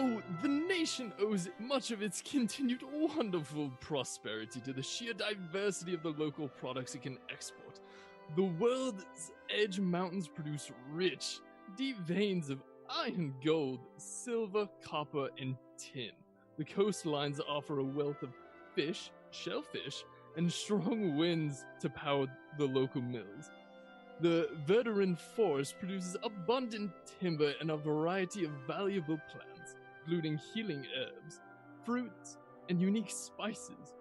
Oh, the nation owes much of its continued wonderful prosperity to the sheer diversity of the local products it can export. The world's edge mountains produce rich, deep veins of iron, gold, silver, copper, and tin. The coastlines offer a wealth of fish, shellfish, and strong winds to power the local mills. The Verduran forest produces abundant timber and a variety of valuable plants, including healing herbs, fruits, and unique spices.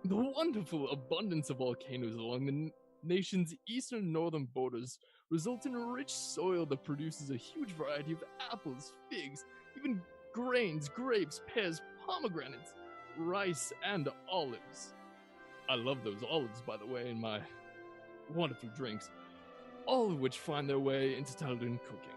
The wonderful abundance of volcanoes along the nation's eastern and northern borders results in rich soil that produces a huge variety of apples, figs, even grains, grapes, pears, pomegranates, rice, and olives. I love those olives, by the way, in my wonderful drinks, all of which find their way into Tal'Dun cooking.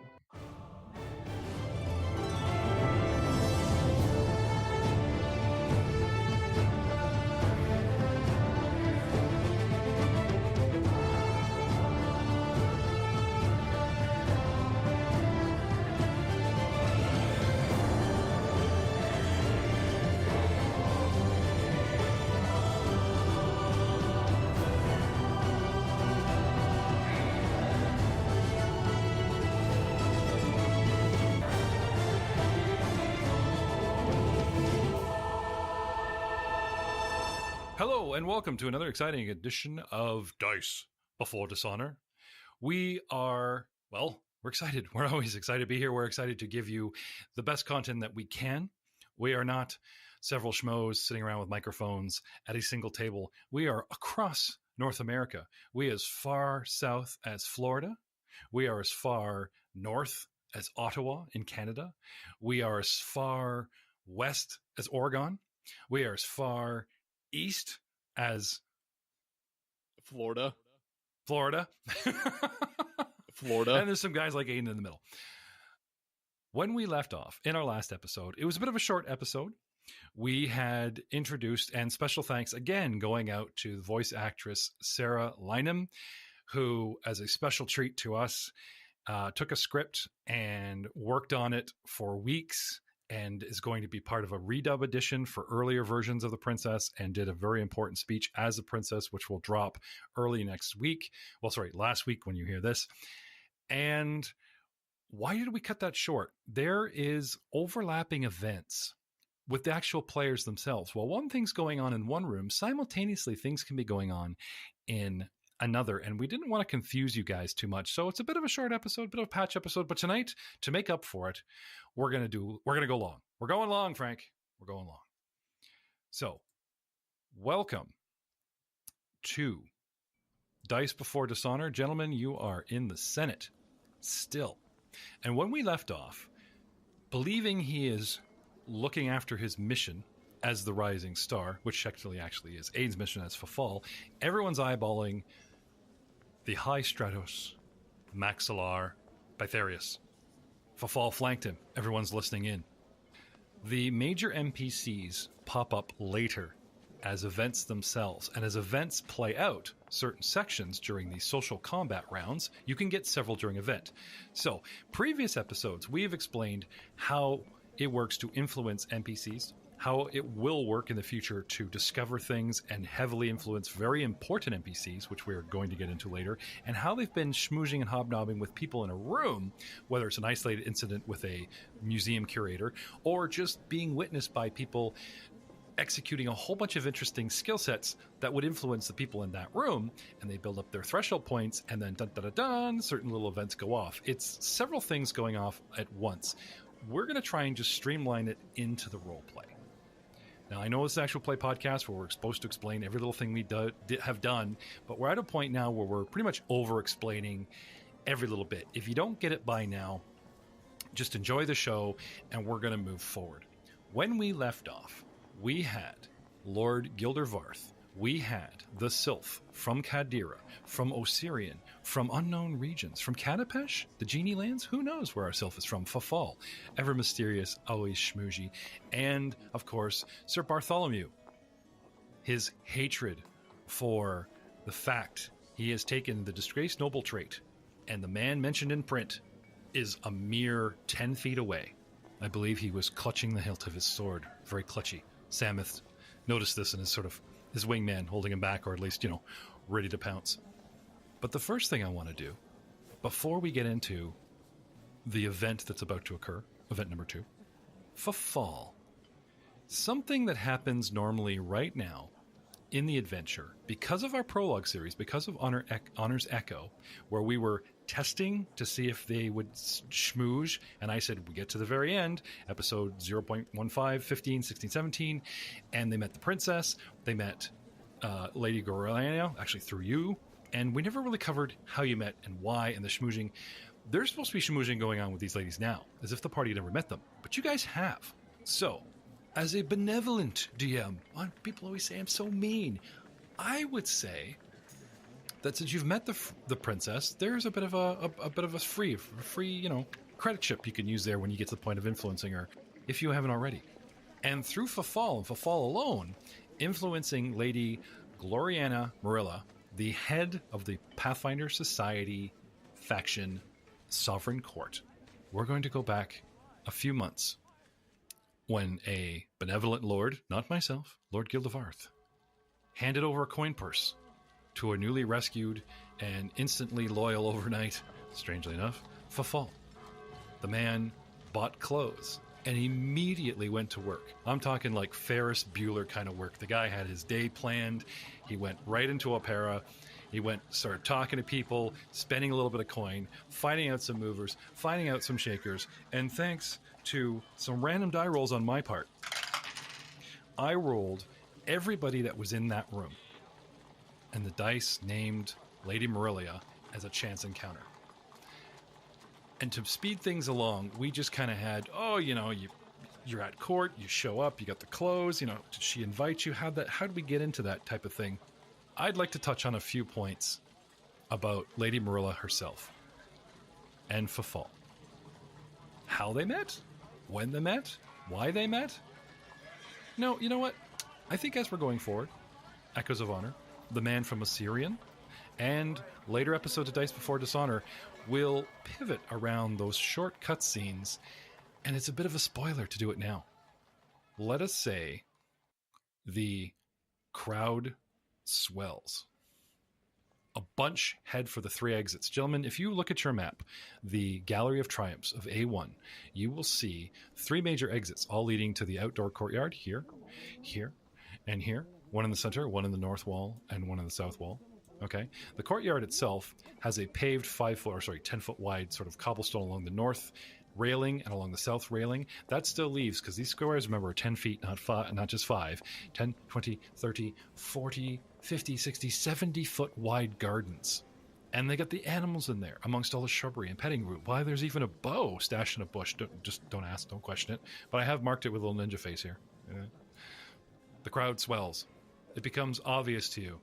Hello, and welcome to another exciting edition of Dice Before Dishonor. We're excited. We're always excited to be here. We're excited to give you the best content that we can. We are not several schmoes sitting around with microphones at a single table. We are across North America. We are as far south as Florida. We are as far north as Ottawa in Canada. We are as far west as Oregon. We are as far east as Florida. Florida. And there's some guys like Aiden in the middle. When we left off in our last episode, it was a bit of a short episode. We had introduced, and special thanks again going out to the voice actress Sara Lynam, who, as a special treat to us, took a script and worked on it for weeks, and is going to be part of a redub edition for earlier versions of The Princess, and did a very important speech as the princess, which will drop early next week. Last week when you hear this. And why did we cut that short? There is overlapping events with the actual players themselves. While one thing's going on in one room, simultaneously things can be going on in another, and we didn't want to confuse you guys too much, so it's a bit of a short episode, bit of a patch episode. But tonight, to make up for it, we're gonna go long. We're going long, Frank. We're going long. So, welcome to Dice Before Dishonor, gentlemen. You are in the Senate still, and when we left off, believing he is looking after his mission as the Rising Star, which actually is Aiden's mission as Fafal, everyone's eyeballing the High Stratos Maxillar Bytherius. Fafal flanked him. Everyone's listening in. The major NPCs pop up later as events themselves, and as events play out certain sections during the social combat rounds, you can get several during event. So, previous episodes, we've explained how it works to influence NPCs, how it will work in the future to discover things and heavily influence very important NPCs, which we're going to get into later, and how they've been schmoozing and hobnobbing with people in a room, whether it's an isolated incident with a museum curator, or just being witnessed by people executing a whole bunch of interesting skill sets that would influence the people in that room, and they build up their threshold points, and then dun-dun-dun-dun, certain little events go off. It's several things going off at once. We're going to try and just streamline it into the role play. Now, I know it's an actual play podcast where we're supposed to explain every little thing we have done, but we're at a point now where we're pretty much over-explaining every little bit. If you don't get it by now, just enjoy the show, and we're going to move forward. When we left off, we had Lord Gildervarth, we had the Sylph from Kadira, from Osirian, from unknown regions, from Katapesh, the Genie Lands, who knows where our Sylph is from, Fafal, ever mysterious, always schmoozy, and, of course, Sir Bartholomew. His hatred for the fact he has taken the disgraced noble trait, and the man mentioned in print is a mere 10 feet away. I believe he was clutching the hilt of his sword, very clutchy. Samuth noticed this and is sort of his wingman holding him back, or at least, ready to pounce. But the first thing I want to do, before we get into the event that's about to occur, event number 2, Fall. Something that happens normally right now in the adventure, because of our prologue series, because of Honor's Echo, where we were testing to see if they would schmooze, and I said we get to the very end, episode 0.15, 15, 16, 17, and they met the princess, they met Lady Gorliana, actually through you, and we never really covered how you met and why and the schmoozing. There's supposed to be schmoozing going on with these ladies now, as if the party never met them, but you guys have. So, as a benevolent DM, people always say I'm so mean. I would say that since you've met the princess, there's a bit of a free credit chip you can use there when you get to the point of influencing her, if you haven't already. And through Fall alone, influencing Lady Gloriana Marilla, the head of the Pathfinder Society faction Sovereign Court, we're going to go back a few months when a benevolent lord, not myself, Lord Gildevarth, handed over a coin purse to a newly rescued and instantly loyal overnight, strangely enough, Fall. The man bought clothes and immediately went to work. I'm talking like Ferris Bueller kind of work. The guy had his day planned. He went right into Opera. He started talking to people, spending a little bit of coin, finding out some movers, finding out some shakers, and thanks to some random die rolls on my part, I rolled everybody that was in that room, and the dice named Lady Marilia as a chance encounter. And to speed things along, we just kind of had, you're at court, you show up, you got the clothes, did she invite you? How did we get into that type of thing? I'd like to touch on a few points about Lady Marilla herself and Fall. How they met, when they met, why they met. No, you know what? I think as we're going forward, Echoes of Honor, The Man from Assyrian, and later episodes of Dice Before Dishonor will pivot around those short cutscenes, and it's a bit of a spoiler to do it now. Let us say the crowd swells. A bunch head for the 3 exits. Gentlemen, if you look at your map, the Gallery of Triumphs of A1, you will see 3 major exits, all leading to the outdoor courtyard, here, and here. One in the center, one in the north wall, and one in the south wall. Okay? The courtyard itself has a paved 10-foot wide sort of cobblestone along the north railing and along the south railing. That still leaves, because these squares, remember, are 10 feet, not just 5, 10, 20, 30, 40, 50, 60, 70-foot wide gardens. And they got the animals in there, amongst all the shrubbery and petting room. Why, there's even a bow stashed in a bush. Don't ask, don't question it. But I have marked it with a little ninja face here. Yeah. The crowd swells. It becomes obvious to you.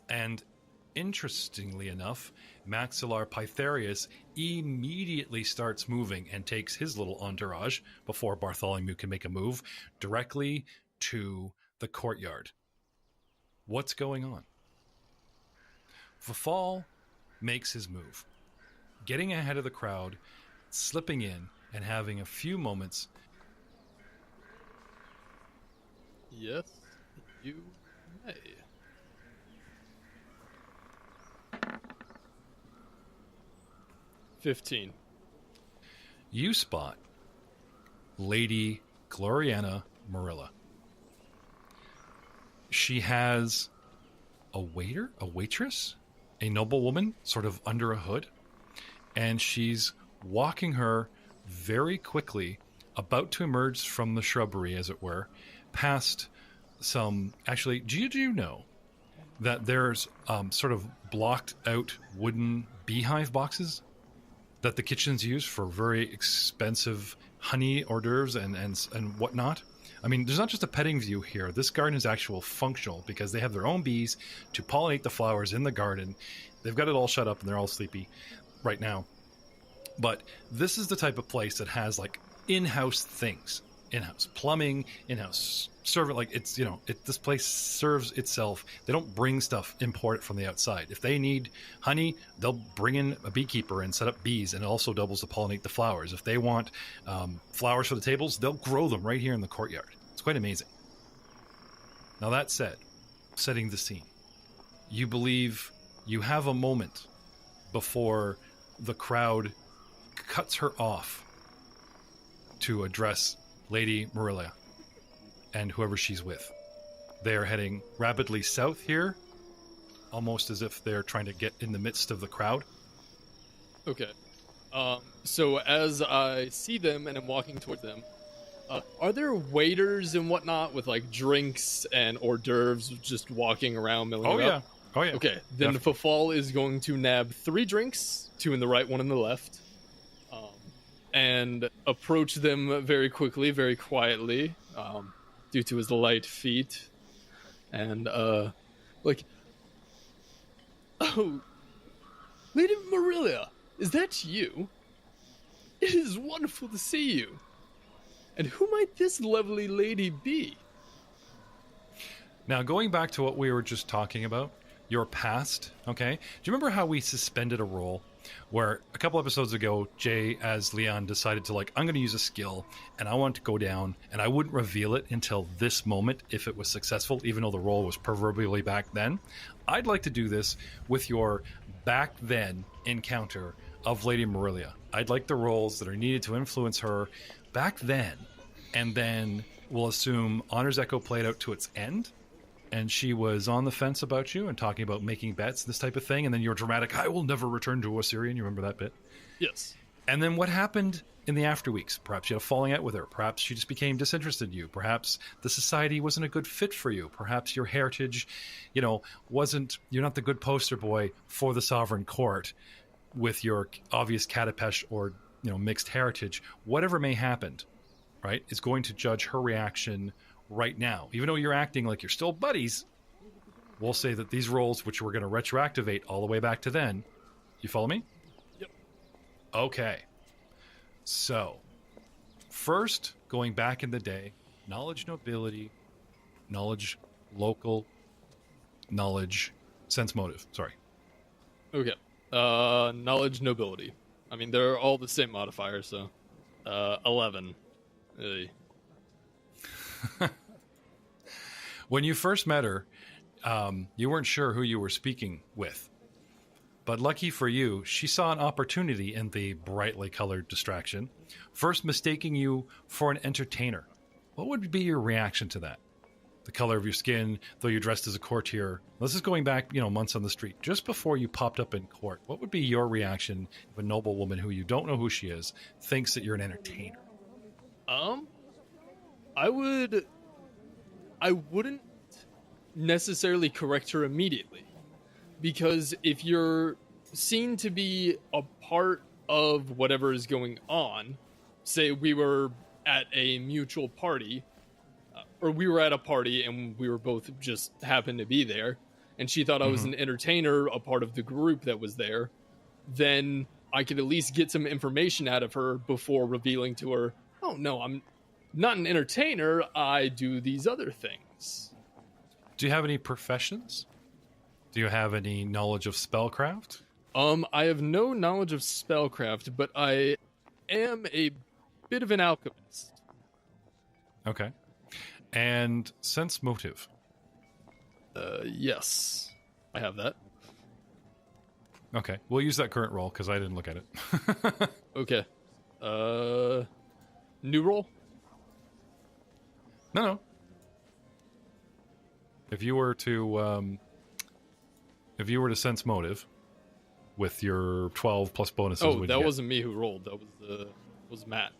And interestingly enough, Maxillar Pytharius immediately starts moving and takes his little entourage, before Bartholomew can make a move, directly to the courtyard. What's going on? Fall makes his move, getting ahead of the crowd, slipping in, and having a few moments. Yes, you may. $15. You spot Lady Gloriana Marilla. She has a waitress, a noblewoman, sort of under a hood, and she's walking her very quickly, about to emerge from the shrubbery, as it were, past some... Actually, do you know that there's sort of blocked out wooden beehive boxes that the kitchens use for very expensive honey hors d'oeuvres and whatnot? I mean, there's not just a petting view here. This garden is actual functional, because they have their own bees to pollinate the flowers in the garden. They've got it all shut up and they're all sleepy right now. But this is the type of place that has like in-house things. in-house plumbing, in-house servant. Like it's, this place serves itself. They don't bring stuff, import it from the outside. If they need honey, they'll bring in a beekeeper and set up bees, and it also doubles to pollinate the flowers. If they want flowers for the tables, they'll grow them right here in the courtyard. It's quite amazing. Now that said, setting the scene, you believe you have a moment before the crowd cuts her off to address Lady Marilia and whoever she's with. They are heading rapidly south here, almost as if they're trying to get in the midst of the crowd. Okay. So as I see them and I'm walking towards them, are there waiters and whatnot with like drinks and hors d'oeuvres just walking around milling up? Oh yeah. Okay, then Definitely. Fafal is going to nab 3 drinks, 2 in the right, 1 in the left, and approach them very quickly, very quietly, due to his light feet, and like, oh, Lady Marilia, is that you? It is wonderful to see you. And who might this lovely lady be? Now, going back to what we were just talking about, your past, okay? Do you remember how we suspended a roll where a couple episodes ago, Jay, as Leon, decided to, I'm going to use a skill, and I want to go down, and I wouldn't reveal it until this moment if it was successful, even though the roll was proverbially back then? I'd like to do this with your back then encounter of Lady Marilia. I'd like the rolls that are needed to influence her back then, and then we'll assume Honor's Echo played out to its end, and she was on the fence about you and talking about making bets, this type of thing, and then you're dramatic, I will never return to Osirian. You remember that bit? Yes. And then what happened in the after weeks? Perhaps you had a falling out with her. Perhaps she just became disinterested in you. Perhaps the society wasn't a good fit for you. Perhaps your heritage, wasn't, you're not the good poster boy for the Sovereign Court with your obvious Katapesh or, mixed heritage. Whatever may happen, right, is going to judge her reaction right now. Even though you're acting like you're still buddies, we'll say that these roles, which we're going to retroactivate all the way back to then, you follow me? Yep. Okay. So, first, going back in the day, knowledge nobility, knowledge local, knowledge sense motive. Sorry. Okay. Knowledge nobility. I mean, they're all the same modifier, so 11. When you first met her, you weren't sure who you were speaking with. But lucky for you, she saw an opportunity in the brightly colored distraction, first mistaking you for an entertainer. What would be your reaction to that? The color of your skin, though you're dressed as a courtier. This is going back, months on the street. Just before you popped up in court, what would be your reaction if a noblewoman who you don't know who she is thinks that you're an entertainer? I wouldn't necessarily correct her immediately. Because if you're seen to be a part of whatever is going on, say we were at a mutual party, or we were at a party and we were both just happened to be there, and she thought I was an entertainer, a part of the group that was there, then I could at least get some information out of her before revealing to her, oh no, I'm not an entertainer, I do these other things. Do you have any professions? Do you have any knowledge of spellcraft? I have no knowledge of spellcraft, but I am a bit of an alchemist. Okay. And sense motive? Yes. I have that. Okay. We'll use that current roll because I didn't look at it. Okay. New roll? No. If you were to sense motive with your 12 plus bonuses, Oh, that wasn't me who rolled. That was Matt.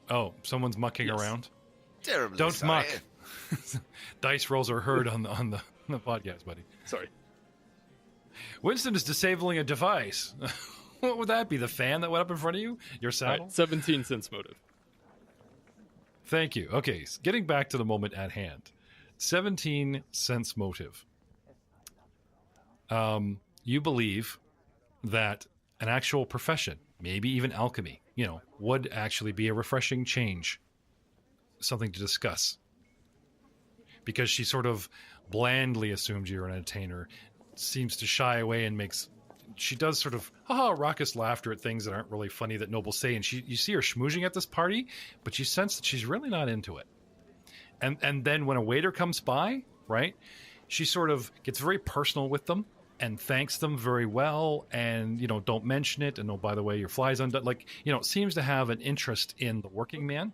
Oh, someone's mucking Yes. around. Terribly Don't sorry. muck. Dice rolls are heard on the podcast, buddy. Sorry. Winston is disabling a device. What would that be? The fan that went up in front of you? Your All saddle? right, 17 sense motive. Thank you. Okay, getting back to the moment at hand. 17 sense motive. You believe that an actual profession, maybe even alchemy, would actually be a refreshing change something to discuss, because she sort of blandly assumes you're an entertainer, seems to shy away and she does sort of raucous laughter at things that aren't really funny that nobles say, and you see her schmoozing at this party, but you sense that she's really not into it. And then when a waiter comes by, right, she sort of gets very personal with them and thanks them very well, and, you know, don't mention it, and oh, by the way, your fly's undone. Like, you know, seems to have an interest in the working man.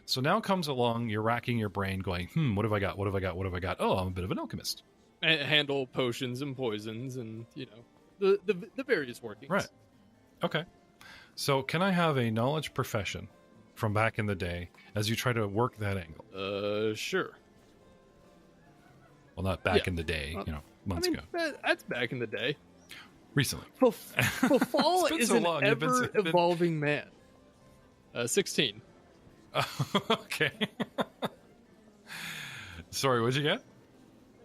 So now comes along, you're racking your brain going, what have I got? What have I got? What have I got? Oh, I'm a bit of an alchemist. And handle potions and poisons and, you know, the various workings. Right. Okay. So can I have a knowledge profession from back in the day as you try to work that angle? Sure. Well, not back in the day, you know, months ago. That's back in the day. Recently. Befall is so an long. ever-evolving man. 16. Okay. Sorry, what'd you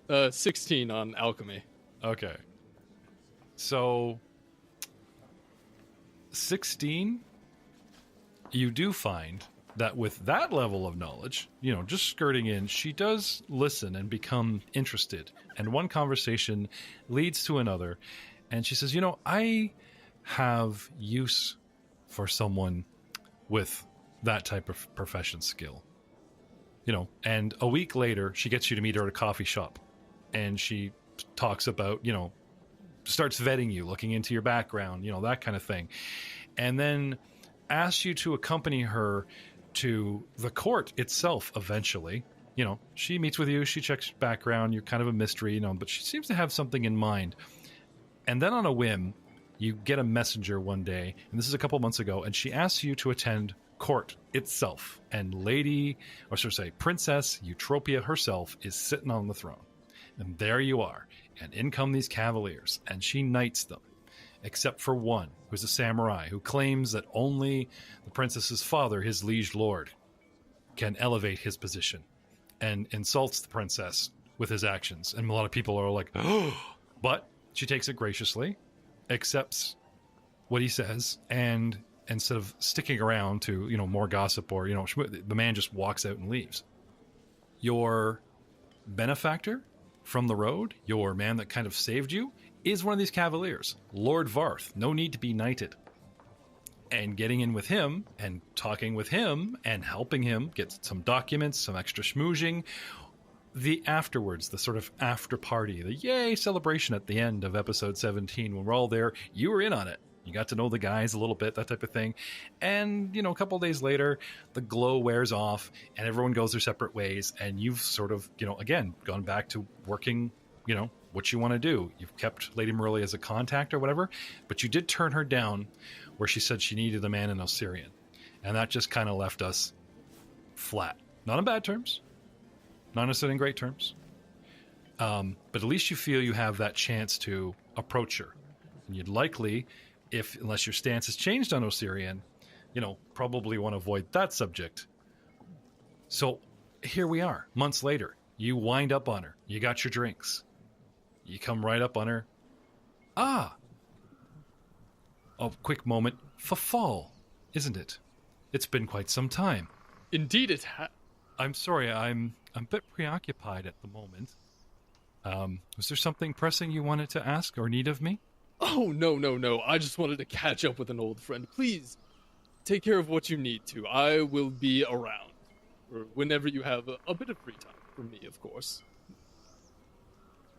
get? 16 on alchemy. Okay. So, 16, you do find that with that level of knowledge, you know, just skirting in, she does listen and become interested. And one conversation leads to another. And she says, you know, I have use for someone with that type of profession skill. You know, and a week later, she gets you to meet her at a coffee shop. And she talks about, you know, starts vetting you, looking into your background, you know, that kind of thing. And then asks you to accompany her to the court itself eventually. You know, she meets with you, she checks your background, you're kind of a mystery, you know, but she seems to have something in mind. And then on a whim, you get a messenger one day, and this is a couple months ago, and she asks you to attend court itself. And Princess Eutropia herself is sitting on the throne. And there you are. And in come these Cavaliers, and she knights them, except for one, who's a samurai, who claims that only the princess's father, his liege lord, can elevate his position, and insults the princess with his actions. And a lot of people are like, oh, but she takes it graciously, accepts what he says, and instead of sticking around to, you know, more gossip or, you know, the man just walks out and leaves. Your benefactor from the road, your man that kind of saved you, is one of these Cavaliers, Lord Varth. No need to be knighted. And getting in with him and talking with him and helping him get some documents, some extra schmoozing. The afterwards, the sort of after party, the yay celebration at the end of episode 17, when we're all there, you were in on it. You got to know the guys a little bit, that type of thing. And, you know, a couple of days later, the glow wears off and everyone goes their separate ways. And you've sort of, you know, again, gone back to working, you know, what you want to do. You've kept Lady Marilia as a contact or whatever, but you did turn her down where she said she needed a man in Osirian. And that just kind of left us flat. Not on bad terms, not necessarily in great terms. But at least you feel you have that chance to approach her. And you'd likely, unless your stance has changed on Osirian, you know, probably want to avoid that subject. So here we are, months later. You wind up on her. You got your drinks. You come right up on her. A quick moment. Fall, isn't it? It's been quite some time. Indeed it I'm sorry, I'm a bit preoccupied at the moment. Was there something pressing you wanted to ask or need of me? Oh, no. I just wanted to catch up with an old friend. Please, take care of what you need to. I will be around. Or whenever you have a bit of free time. For me, of course.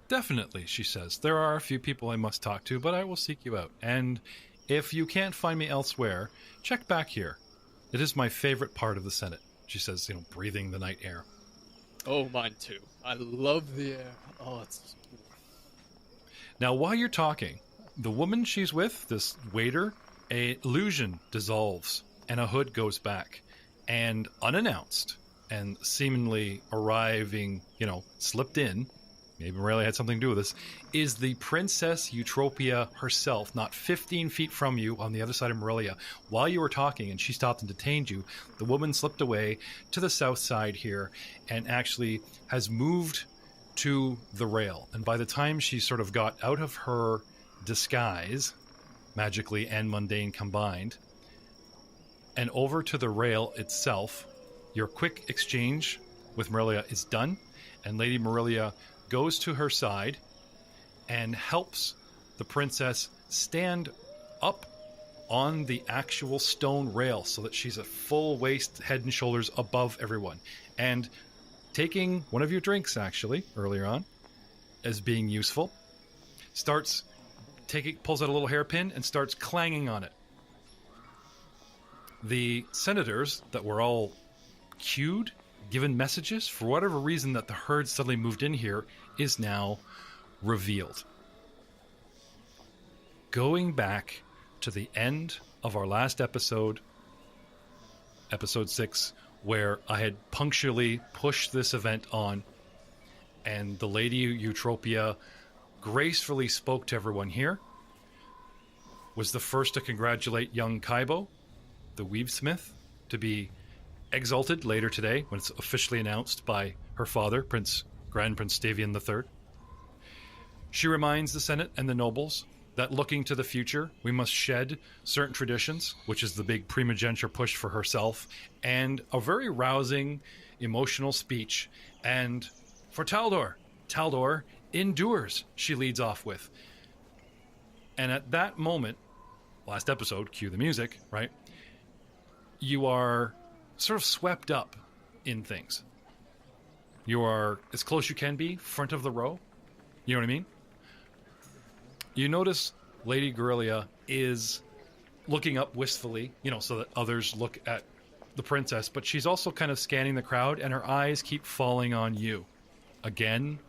Definitely, she says. There are a few people I must talk to, but I will seek you out. And if you can't find me elsewhere, check back here. It is my favorite part of the Senate, she says, you know, breathing the night air. Oh, mine too. I love the air. Oh, it's... Now, while you're talking, the woman she's with, this waiter, an illusion dissolves and a hood goes back. And unannounced and seemingly arriving, you know, slipped in, maybe Morelia had something to do with this, is the Princess Eutropia herself, not 15 feet from you on the other side of Morelia. While you were talking and she stopped and detained you, the woman slipped away to the south side here and actually has moved to the rail. And by the time she sort of got out of her disguise, magically and mundane combined, and over to the rail itself, your quick exchange with Marilia is done, and Lady Marilia goes to her side and helps the princess stand up on the actual stone rail so that she's a full waist, head and shoulders above everyone. And taking one of your drinks, actually, earlier on, as being useful, pulls out a little hairpin and starts clanging on it. The senators that were all queued, given messages, for whatever reason that the herd suddenly moved in here, is now revealed. Going back to the end of our last episode, episode 6, where I had punctually pushed this event on, and the Lady Eutropia gracefully spoke to everyone here, was the first to congratulate young Kaibo, the weavesmith, to be exalted later today when it's officially announced by her father, Grand Prince Stavian III. She reminds the Senate and the nobles that looking to the future, we must shed certain traditions, which is the big primogeniture push for herself, and a very rousing, emotional speech. And for Taldor endures, she leads off with. And at that moment, last episode, cue the music, right? You are sort of swept up in things. You are as close as you can be, front of the row. You know what I mean? You notice Lady Guerrilla is looking up wistfully, so that others look at the princess, but she's also kind of scanning the crowd, and her eyes keep falling on you again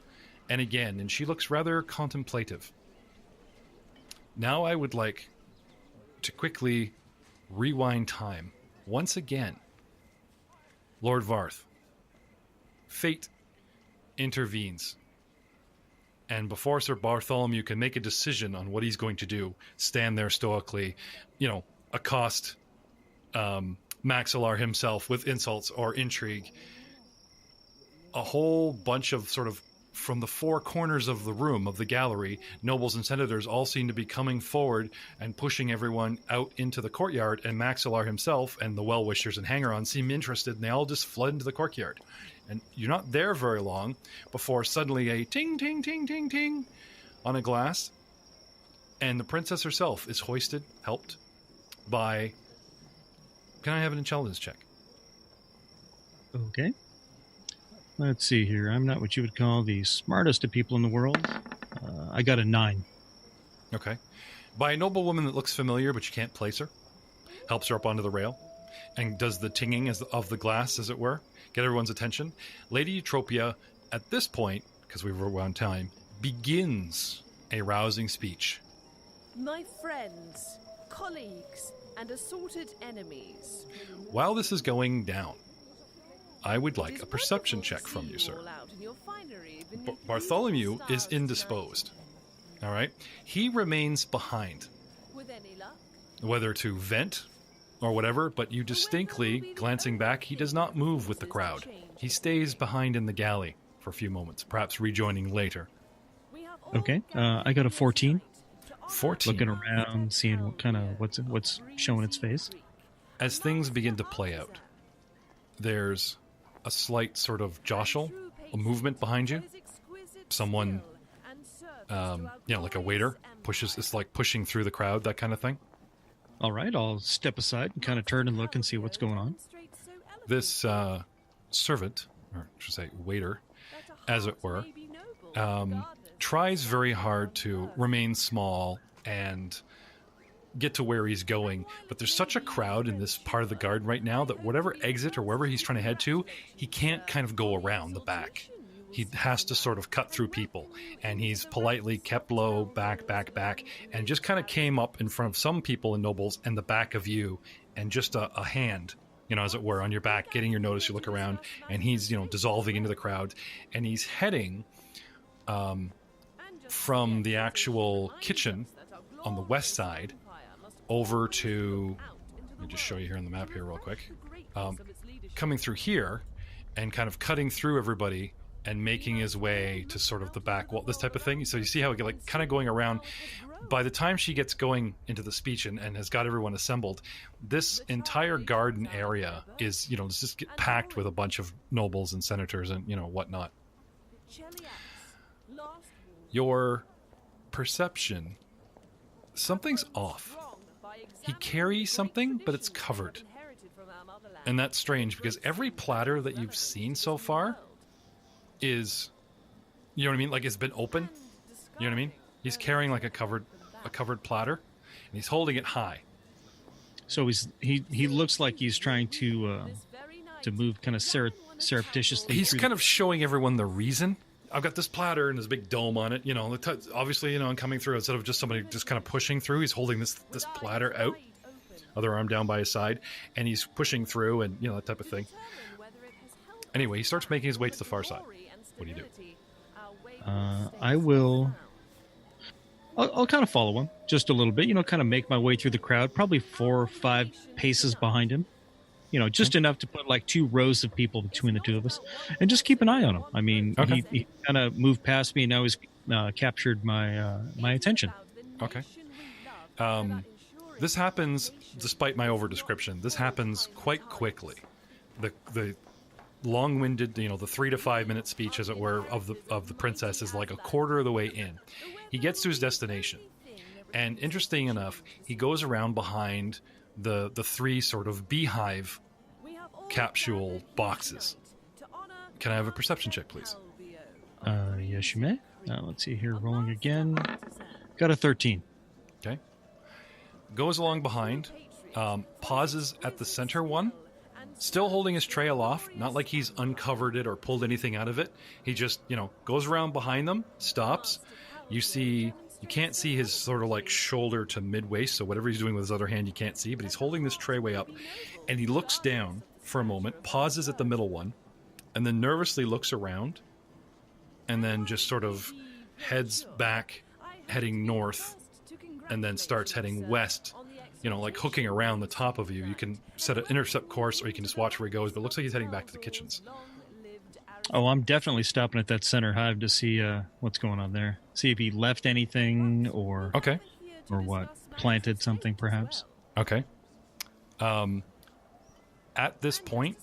and again, and she looks rather contemplative. Now I would like to quickly rewind time once again. Lord Varth, fate intervenes. And before Sir Bartholomew can make a decision on what he's going to do, stand there stoically, accost Maxillar himself with insults or intrigue. A whole bunch of sort of, from the four corners of the room, of the gallery, nobles and senators all seem to be coming forward and pushing everyone out into the courtyard, and Maxillar himself and the well-wishers and hanger-ons seem interested, and they all just flood into the courtyard. And you're not there very long before suddenly a ting, ting, ting, ting, ting on a glass. And the princess herself is helped by... Can I have an intelligence check? Okay. Let's see here. I'm not what you would call the smartest of people in the world. I got a 9. Okay. By a noblewoman that looks familiar, but you can't place her. Helps her up onto the rail. And does the tinging of the glass, as it were. Get everyone's attention. Lady Eutropia, at this point, because we were on time, begins a rousing speech. My friends, colleagues, and assorted enemies. While this is going down, I would like a perception check from you, sir. Bartholomew is indisposed. All right? He remains behind. With any luck? Whether to vent or whatever, but you distinctly, glancing back, he does not move with the crowd. He stays behind in the galley for a few moments, perhaps rejoining later. Okay, I got a 14. 14. Looking around, seeing what's showing its face. As things begin to play out, there's a slight sort of jostle, a movement behind you. Someone, like a waiter, it's like pushing through the crowd, that kind of thing. All right, I'll step aside and kind of turn and look and see what's going on. This servant, or I should say waiter, as it were, tries very hard to remain small and get to where he's going, but there's such a crowd in this part of the garden right now that whatever exit or wherever he's trying to head to, he can't kind of go around the back. He has to sort of cut through people, and he's politely kept low, back, and just kind of came up in front of some people and nobles and the back of you, and just a hand, as it were, on your back, getting your notice. You look around, and he's, dissolving into the crowd, and he's heading from the actual kitchen on the west side over to, let me just show you here on the map here real quick, coming through here and kind of cutting through everybody and making his way to sort of the back wall, this type of thing. So you see how it kind of going around. by the time she gets going into the speech and has got everyone assembled, this entire garden area is, it's just packed with a bunch of nobles and senators and, whatnot. Your perception, something's off. He carries something, but it's covered. And that's strange because every platter that you've seen so far is, you know what I mean? Like it's been open. You know what I mean? He's carrying like a covered platter, and he's holding it high. So he looks like he's trying to move kind of surreptitiously. He's kind of showing everyone the reason. I've got this platter and there's a big dome on it. Obviously, I'm coming through instead of just somebody just kind of pushing through. He's holding this platter out, other arm down by his side, and he's pushing through and that type of thing. Anyway, he starts making his way to the far side. What do you do? I'll kind of follow him just a little bit, kind of make my way through the crowd, probably 4 or 5 paces behind him, just enough to put like 2 rows of people between the two of us and just keep an eye on him. I mean, okay. he kind of moved past me and now he's captured my attention. Okay. This happens, despite my over description, this happens quite quickly. The long-winded, the 3 to 5 minute speech, as it were, of the princess is like a quarter of the way in. He gets to his destination, and interesting enough, he goes around behind the 3 sort of beehive capsule boxes. Can I have a perception check, please? Yes, you may. Let's see here, rolling again. Got a 13. Okay. Goes along behind, pauses at the center one, still holding his tray aloft, not like he's uncovered it or pulled anything out of it. He just, goes around behind them, stops. You can't see his sort of like shoulder to mid-waist, so whatever he's doing with his other hand you can't see, but he's holding this tray way up, and he looks down for a moment, pauses at the middle one, and then nervously looks around, and then just sort of heads back, heading north, and then starts heading west, like hooking around the top of you. You can set an intercept course, or you can just watch where he goes, but it looks like he's heading back to the kitchens. Oh, I'm definitely stopping at that center hive to see what's going on there. See if he left anything or what, planted something perhaps. Okay. At this point,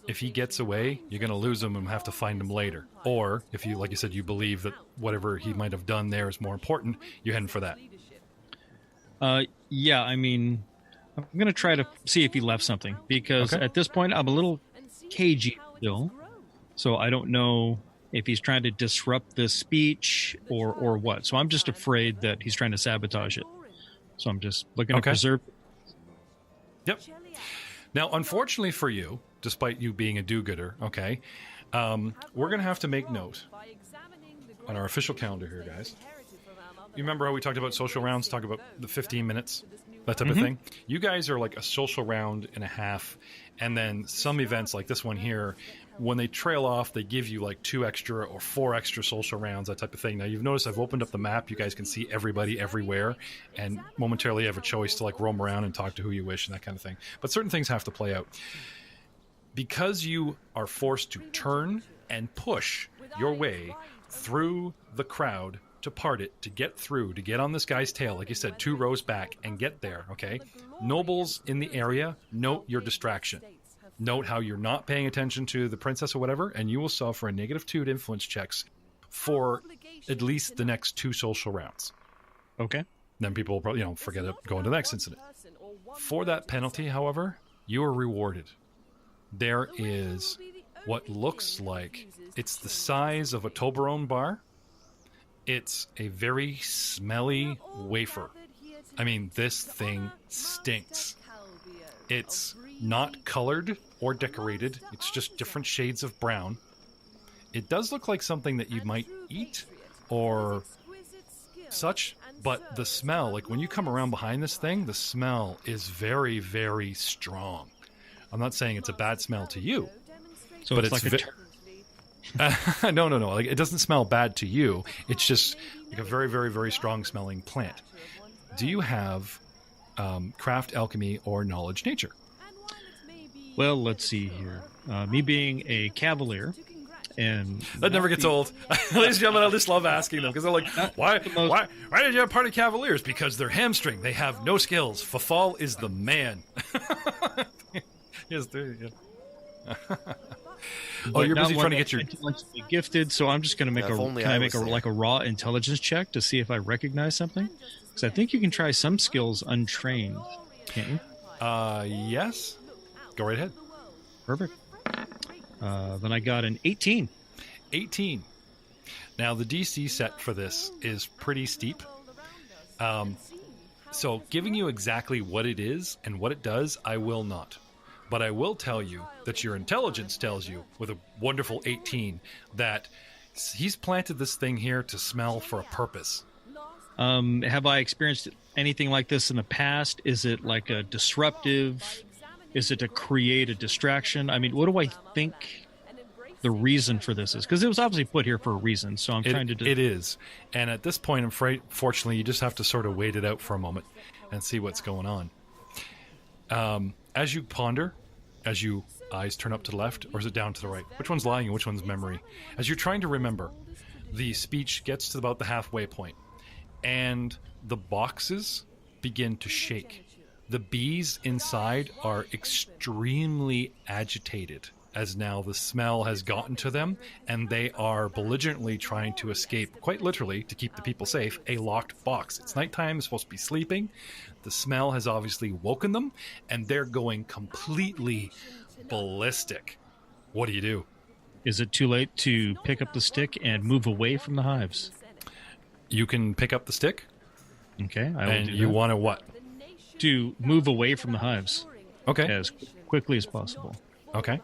if he gets away, you're going to lose him and have to find him later. Or if you, like you said, you believe that whatever he might have done there is more important, you're heading for that. Yeah, I mean, I'm going to try to see if he left something because at this point I'm a little cagey still. So I don't know if he's trying to disrupt this speech or what. So I'm just afraid that he's trying to sabotage it. So I'm just looking to preserve. Yep. Now, unfortunately for you, despite you being a do-gooder, we're going to have to make note on our official calendar here, guys. You remember how we talked about social rounds, talk about the 15 minutes, that type of thing? You guys are like a social round and a half, and then some events like this one here, when they trail off, they give you like 2 extra or 4 extra social rounds, that type of thing. Now, you've noticed I've opened up the map. You guys can see everybody everywhere, and momentarily you have a choice to like roam around and talk to who you wish and that kind of thing. But certain things have to play out. Because you are forced to turn and push your way through the crowd to part it, to get through, to get on this guy's tail, like you said, 2 rows back and get there, okay? Nobles in the area, note your distraction. Note how you're not paying attention to the princess or whatever, and you will suffer a -2 to influence checks for at least the next 2 social rounds. Okay. Then people will probably, forget it, go into the next incident. For that penalty, however, you are rewarded. There is what looks like it's the size of a Toblerone bar. It's a very smelly wafer. I mean, this thing stinks. It's not colored or decorated. It's just different shades of brown. It does look like something that you might eat or such, but the smell, like when you come around behind this thing, the smell is very, very strong. I'm not saying it's a bad smell to you. So but it's like a no. Like, it doesn't smell bad to you. It's just like a very, very, very strong smelling plant. Do you have craft, alchemy, or knowledge nature? Well, let's see here. Me being a Cavalier, And that never gets old. Ladies and gentlemen, I just love asking them because they're like, why did you have party Cavaliers? Because they're hamstring. They have no skills. Fafal is the man. Yes, yeah. Oh, you're busy trying to get your intellectually gifted. So I'm just going to make a raw intelligence check to see if I recognize something? Because I think you can try some skills untrained. Can't you? Yes. Go right ahead. Perfect. Then I got an 18. 18. Now, the DC set for this is pretty steep. So giving you exactly what it is and what it does, I will not. But I will tell you that your intelligence tells you, with a wonderful 18, that he's planted this thing here to smell for a purpose. Have I experienced anything like this in the past? Is it like a disruptive? Is it to create a distraction? I mean, what do I think the reason for this is? Because it was obviously put here for a reason, so I'm trying to... It is. And at this point, fortunately, you just have to sort of wait it out for a moment and see what's going on. As you ponder, as you eyes turn up to the left, or is it down to the right? Which one's lying and which one's memory? As you're trying to remember, the speech gets to about the halfway point, and the boxes begin to shake. The bees inside are extremely agitated, as now the smell has gotten to them, and they are belligerently trying to escape, quite literally, to keep the people safe, a locked box. It's nighttime, they're supposed to be sleeping. The smell has obviously woken them, and they're going completely ballistic. What do you do? Is it too late to pick up the stick and move away from the hives? You can pick up the stick. Okay, I will and do you that. want to what? To move away from the hives. Okay. As quickly as possible. Okay.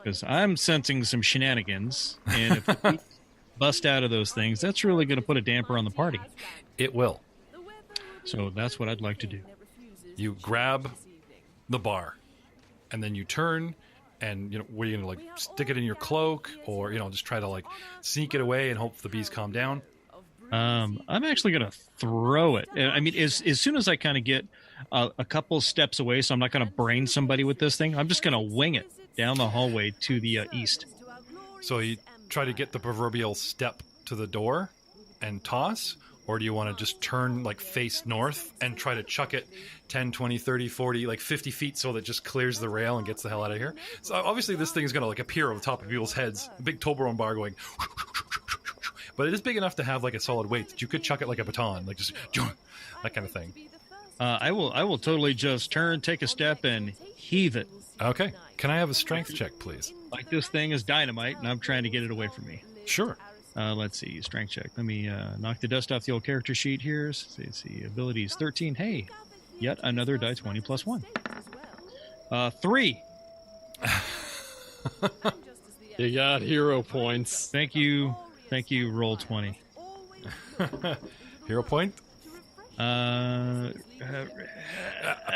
Because I'm sensing some shenanigans, and if the bees bust out of those things, that's really going to put a damper on the party. It will. So that's what I'd like to do. You grab the bar, and then you turn, and what are you going to stick it in your cloak, or just try to sneak it away and hope the bees calm down? I'm actually going to throw it. I mean, as soon as I kind of get a couple steps away, so I'm not going to brain somebody with this thing, I'm just going to wing it down the hallway to the east. So you try to get the proverbial step to the door and toss, or do you want to just turn face north and try to chuck it 10, 20, 30, 40, 50 feet so that it just clears the rail and gets the hell out of here? So obviously this thing is going to appear over the top of people's heads, a big Toblerone bar going, but it is big enough to have a solid weight that you could chuck it like a baton, just that kind of thing. I will totally just turn, take a step, and heave it. Okay. Can I have a strength check, please? Like this thing is dynamite, and I'm trying to get it away from me. Sure. Let's see. Strength check. Let me knock the dust off the old character sheet here. Let's see. Abilities 13. Hey, yet another die 20 plus 1. 3. You got hero points. Thank you. Roll 20. Hero point?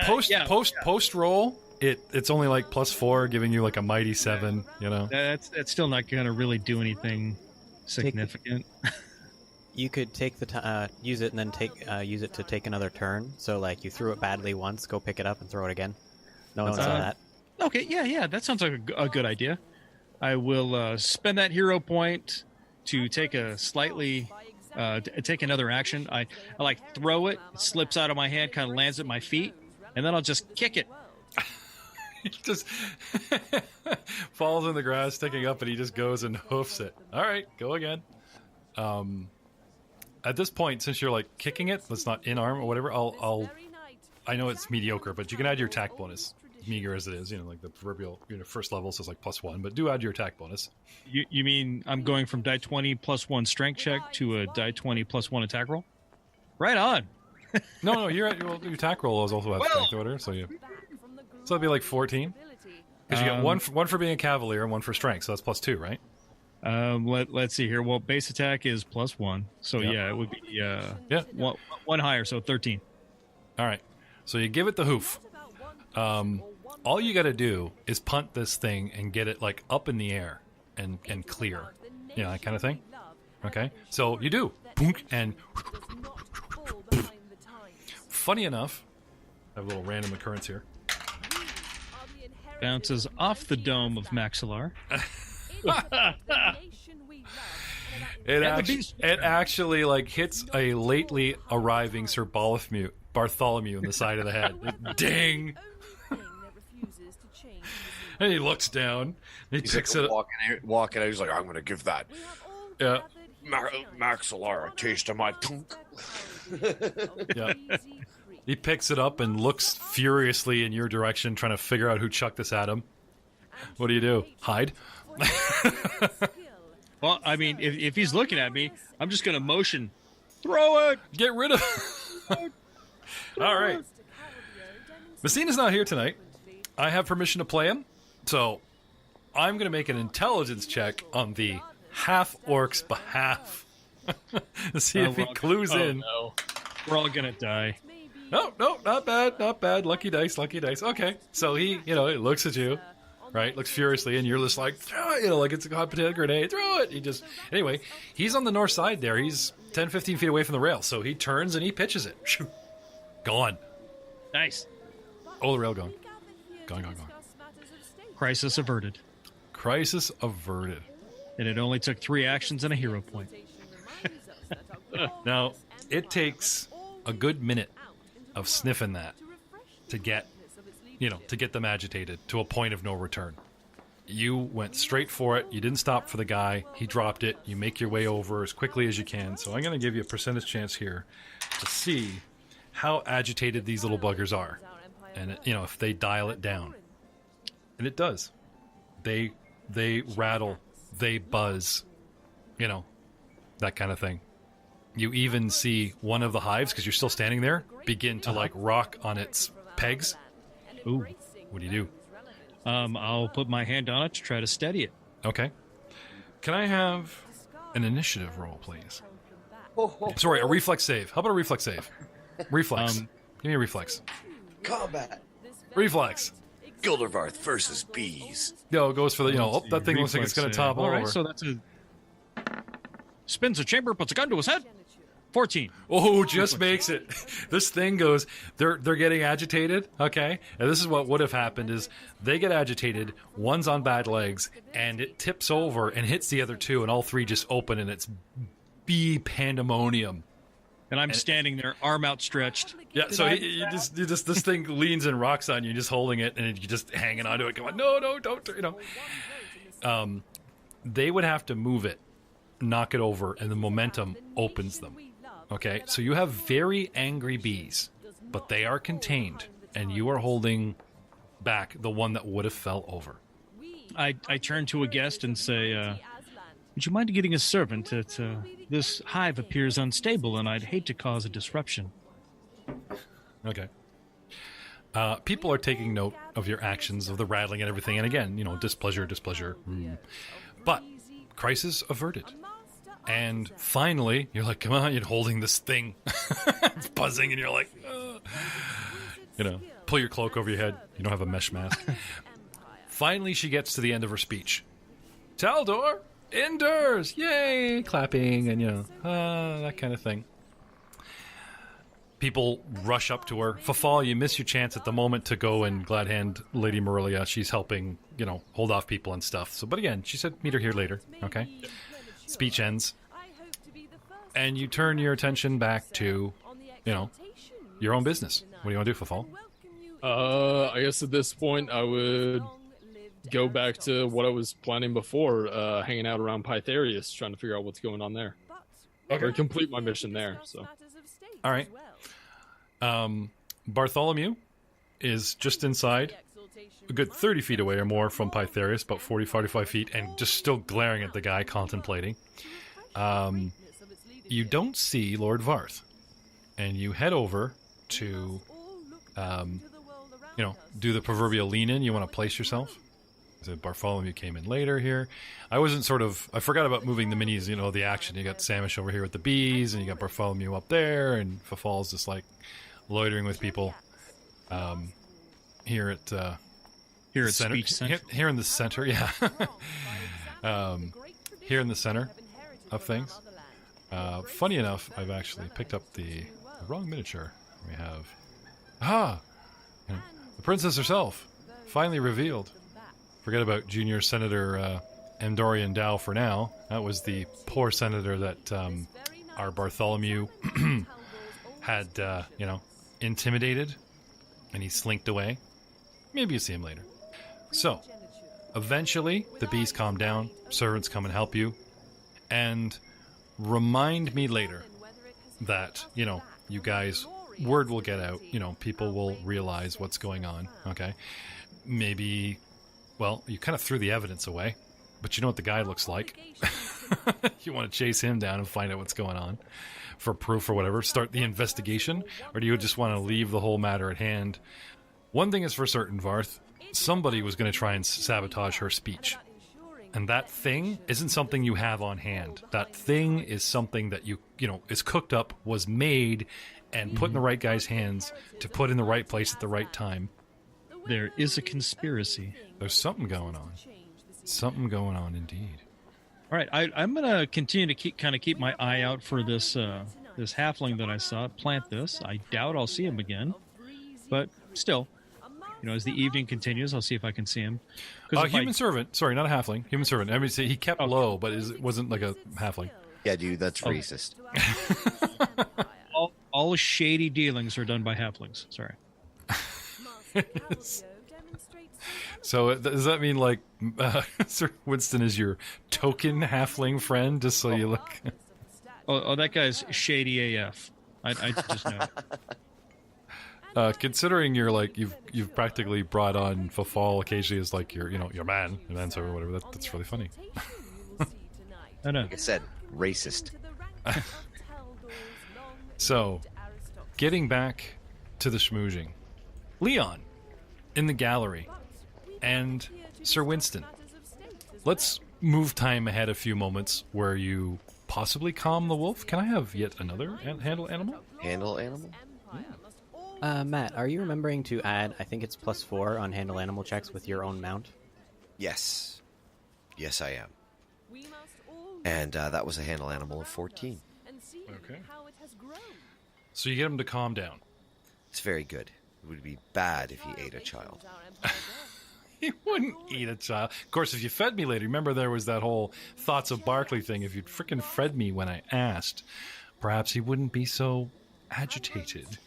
Post roll. It's only plus 4, giving you a mighty 7. That's still not going to really do anything significant. You could take the use it and then use it to take another turn. So you threw it badly once, go pick it up and throw it again. No one saw that. Okay, yeah, that sounds like a good idea. I will spend that hero point to take a slightly take another action. I throw it, it slips out of my hand, kind of lands at my feet, and then I'll just kick it. He just falls in the grass, sticking up, and he just goes and hoofs it. All right, go again. At this point, since you're kicking it, that's not in arm or whatever, I know it's mediocre, but you can add your attack bonus, meager as it is. The proverbial first level says plus 1, but do add your attack bonus. You mean I'm going from die 20 plus 1 strength check to a die 20 plus 1 attack roll? Right on. No, you're at your attack roll is also at strength order, so that'd be 14. Because you get one for being a Cavalier and one for strength, so that's plus 2, right? Let's see here. Well, base attack is plus 1, so it would be one higher, so 13. All right, so you give it the hoof. All you got to do is punt this thing and get it up in the air and clear, that kind of thing. Okay, so you do, and funny enough, I have a little random occurrence here. Bounces off the dome of Maxilar. It actually like hits a lately arriving Sir Bartholomew in the side of the head. Ding! And he looks down. And he picks it up. Walking out, he's like, I'm going to give that Yeah. Maxillar a taste of my tunk. Yeah. He picks it up and looks furiously in your direction, trying to figure out who chucked this at him. What do? Hide? Well, I mean, if he's looking at me, I'm just going to motion. Throw it! Get rid of it! All right. Messina's not here tonight. I have permission to play him, so I'm going to make an intelligence check on the half-orc's behalf to see if he clues in. No. We're all going to die. No, not bad. Lucky dice. Okay, so he, he looks at you, right? Looks furiously, and you're just like, throw it, like it's a hot potato grenade. Throw it. Anyway, he's on the north side there. He's 10, 15 feet away from the rail, so he turns and he pitches it. Gone. Nice. Oh, the rail gone. Gone. Crisis averted. And it only took 3 actions and a hero point. Now, it takes a good minute of sniffing that to get them agitated to a point of no return. You went straight for it. You didn't stop for the guy. He dropped it. You make your way over as quickly as you can. So I'm going to give you a percentage chance here to see how agitated these little buggers are. And, if they dial it down. And it does. They rattle. They buzz. That kind of thing. You even see one of the hives, because you're still standing there, begin to, rock on its pegs. Ooh. What do? I'll put my hand on it to try to steady it. Okay. Can I have an initiative roll, please? Sorry, a reflex save. How about a reflex save? Reflex. Give me a reflex. Combat. Reflex. Gildervarth versus bees. It goes for the, that thing looks like it's going to topple over. All right, so that's a... Spins a chamber, puts a gun to his head. 14. Oh, just makes it. This thing goes, they're getting agitated, okay? And this is what would have happened is they get agitated, one's on bad legs, and it tips over and hits the other two, and all three just open, and it's bee pandemonium. And I'm standing there, arm outstretched. Yeah, so you just this thing leans and rocks on you, just holding it, and you're just hanging onto it, going, no, don't, They would have to move it, knock it over, and the momentum opens them. Okay, so you have very angry bees, but they are contained, and you are holding back the one that would have fell over. I turn to a guest and say, would you mind getting a servant? This hive appears unstable, and I'd hate to cause a disruption. Okay. People are taking note of your actions, of the rattling and everything, and again, displeasure. But crisis averted. And finally, you're like, come on, you're holding this thing. It's buzzing, and you're like, pull your cloak over your head. You don't have a mesh mask. Finally, she gets to the end of her speech. Taldor, endures! Yay! Clapping, and, that kind of thing. People rush up to her. Fafal, you miss your chance at the moment to go and glad hand Lady Marilia. She's helping, hold off people and stuff. So, but again, she said meet her here later, okay? Speech ends. And you turn your attention back to, your own business. What do you want to do, Fafal? I guess at this point I would go back to what I was planning before, hanging out around Pytharius, trying to figure out what's going on there. Okay. Or complete my mission there, so. All right. Bartholomew is just inside, a good 30 feet away or more from Pytharius, about 40, 45 feet, and just still glaring at the guy, contemplating. You don't see Lord Varth, and you head over to, do the proverbial lean in. You want to place yourself. So Bartholomew came in later here. I forgot about moving the minis, the action. You got Samish over here with the bees, and you got Bartholomew up there, and Fafal's just like loitering with people. Here at center, Speech Center. Here in the center, yeah. Here in the center of things. Funny enough, I've actually picked up the wrong miniature. We have the princess herself, finally revealed. Forget about Junior Senator Andorian Dow for now. That was the poor senator that our Bartholomew had, intimidated, and he slinked away. Maybe you see him later. So, eventually, the bees calm down, servants come and help you, and remind me later that, you guys, word will get out, people will realize what's going on, okay? Maybe, well, you kind of threw the evidence away, but you know what the guy looks like. You want to chase him down and find out what's going on for proof or whatever, start the investigation, or do you just want to leave the whole matter at hand? One thing is for certain, Varth, somebody was going to try and sabotage her speech. And that thing isn't something you have on hand. That thing is something that is cooked up, was made, and put in the right guy's hands to put in the right place at the right time. There is a conspiracy. There's something going on. Something going on indeed. All right, I'm going to continue to keep my eye out for this this halfling that I saw. Plant this. I doubt I'll see him again, but still, as the evening continues, I'll see if I can see him. Human servant. Sorry, not a halfling. Human servant. I mean, he kept low, but it wasn't like a halfling. Yeah, dude, that's racist. All shady dealings are done by halflings. Sorry. So does that mean like Sir Winston is your token halfling friend, just so you look? That guy's shady AF. I just know. Considering you're like you've practically brought on Fafal occasionally as like your man, your manser or whatever. That's really funny. I know. Like I said, racist. So, getting back to the schmoozing, Leon in the gallery and Sir Winston. Let's move time ahead a few moments where you possibly calm the wolf. Can I have yet another handle animal? Handle animal? Matt, are you remembering to add, I think it's +4 on handle animal checks with your own mount? Yes. Yes, I am. And that was a handle animal of 14. Okay. So you get him to calm down. It's very good. It would be bad if he ate a child. He wouldn't eat a child. Of course, if you fed me later, remember there was that whole thoughts of Barkley thing. If you'd frickin' fed me when I asked, perhaps he wouldn't be so agitated.